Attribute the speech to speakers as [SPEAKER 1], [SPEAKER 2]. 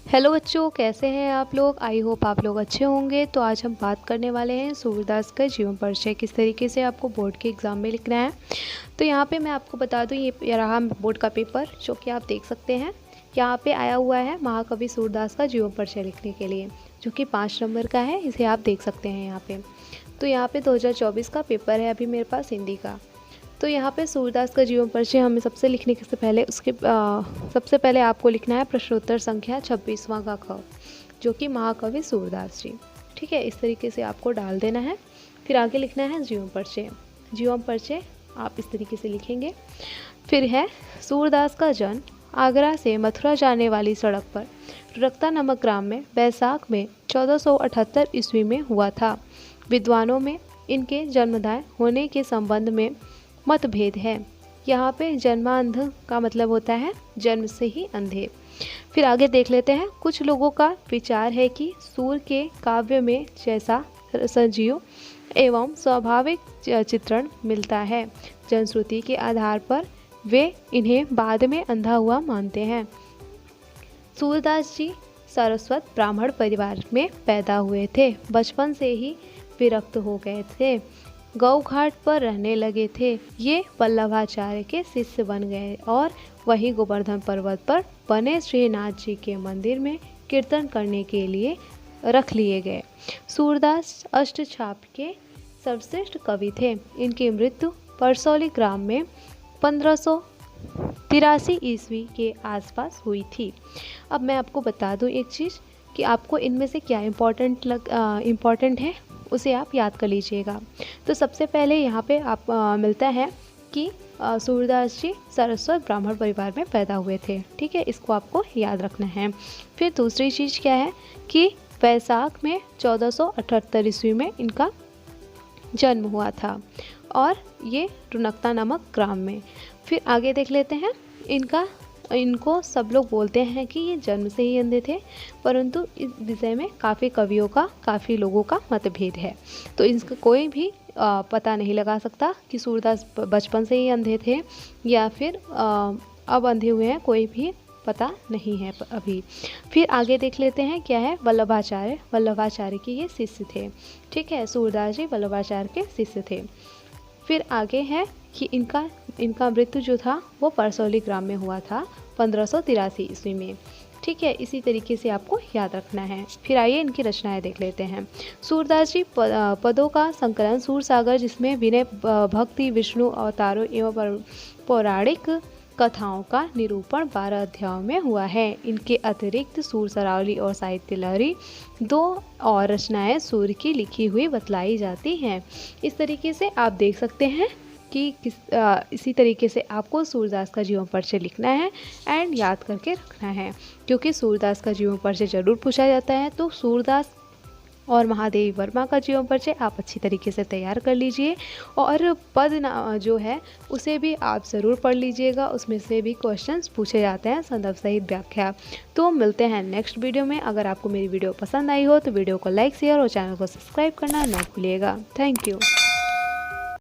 [SPEAKER 1] Hello बच्चों, कैसे हैं आप लोग। आई होप आप लोग अच्छे होंगे। तो आज हम बात करने वाले हैं सूरदास का जीवन परिचय, किस तरीके से आपको बोर्ड के एग्ज़ाम में लिखना है। तो यहाँ पे मैं आपको बता दूँ, ये रहा बोर्ड का पेपर जो कि आप देख सकते हैं। यहाँ पे आया हुआ है महाकवि सूरदास का जीवन परिचय लिखने के लिए, जो कि 5 नंबर का है। इसे आप देख सकते हैं यहाँ पे। तो यहाँ पे 2024 का पेपर है अभी मेरे पास हिंदी का। तो यहाँ पे सूरदास का जीवन परिचय हमें सबसे लिखने से पहले सबसे पहले आपको लिखना है प्रश्नोत्तर संख्या 26वां का ख, जो कि महाकवि सूरदास जी। ठीक है, इस तरीके से आपको डाल देना है। फिर आगे लिखना है जीवन परिचय। जीवन परिचय आप इस तरीके से लिखेंगे। फिर है सूरदास का जन्म आगरा से मथुरा जाने वाली सड़क पर रक्ता नामक ग्राम में बैसाख में 1478 ईस्वी में हुआ था। विद्वानों में इनके जन्मदाय होने के संबंध में मतभेद है। यहाँ पे जन्मांध का मतलब होता है जन्म से ही अंधे। फिर आगे देख लेते हैं। कुछ लोगों का विचार है कि सूर के काव्य में जैसा सजीव एवं स्वाभाविक चित्रण मिलता है, जनश्रुति के आधार पर वे इन्हें बाद में अंधा हुआ मानते हैं। सूरदास जी सारस्वत ब्राह्मण परिवार में पैदा हुए थे। बचपन से ही विरक्त हो गए थे, गौ घाट पर रहने लगे थे। ये वल्लभाचार्य के शिष्य बन गए और वहीं गोवर्धन पर्वत पर बने श्रीनाथ जी के मंदिर में कीर्तन करने के लिए रख लिए गए। सूरदास अष्टछाप के सर्वश्रेष्ठ कवि थे। इनकी मृत्यु परसौली ग्राम में 1583 ईस्वी के आसपास हुई थी। अब मैं आपको बता दूं एक चीज़ कि आपको इनमें से क्या इम्पोर्टेंट है, उसे आप याद कर लीजिएगा। तो सबसे पहले यहाँ पे आप मिलता है कि सूरदास जी सारस्वत ब्राह्मण परिवार में पैदा हुए थे। ठीक है, इसको आपको याद रखना है। फिर दूसरी चीज़ क्या है कि बैसाख में 1478 ईस्वी में इनका जन्म हुआ था और ये रुनकता नामक ग्राम में। फिर आगे देख लेते हैं। इनको सब लोग बोलते हैं कि ये जन्म से ही अंधे थे, परंतु इस विषय में काफ़ी लोगों का मतभेद है। तो इसका कोई भी पता नहीं लगा सकता कि सूरदास बचपन से ही अंधे थे या फिर अब अंधे हुए हैं, कोई भी पता नहीं है अभी। फिर आगे देख लेते हैं क्या है। वल्लभाचार्य के ये शिष्य थे। ठीक है, सूरदास जी वल्लभाचार्य के शिष्य थे। फिर आगे है कि इनका मृत्यु जो था वो परसौली ग्राम में हुआ था 1583 ईस्वी में। ठीक है, इसी तरीके से आपको याद रखना है। फिर आइए इनकी रचनाएं देख लेते हैं। सूरदास जी पदों का संकलन सूरसागर, जिसमें विनय, भक्ति, विष्णु अवतारों एवं पौराणिक कथाओं का निरूपण 12 अध्यायों में हुआ है। इनके अतिरिक्त सूर सरावली और साहित्य लहरी 2 और रचनाएं सूर की लिखी हुई बतलाई जाती हैं। इस तरीके से आप देख सकते हैं कि इसी तरीके से आपको सूरदास का जीवन परिचय लिखना है एंड याद करके रखना है, क्योंकि सूरदास का जीवन परिचय जरूर पूछा जाता है। तो सूरदास और महादेवी वर्मा का जीवन परिचय आप अच्छी तरीके से तैयार कर लीजिए और जो है उसे भी आप ज़रूर पढ़ लीजिएगा। उसमें से भी क्वेश्चंस पूछे जाते हैं, संदर्भ सहित व्याख्या। तो मिलते हैं नेक्स्ट वीडियो में। अगर आपको मेरी वीडियो पसंद आई हो तो वीडियो को लाइक, शेयर और चैनल को सब्सक्राइब करना न भूलिएगा। Thank you.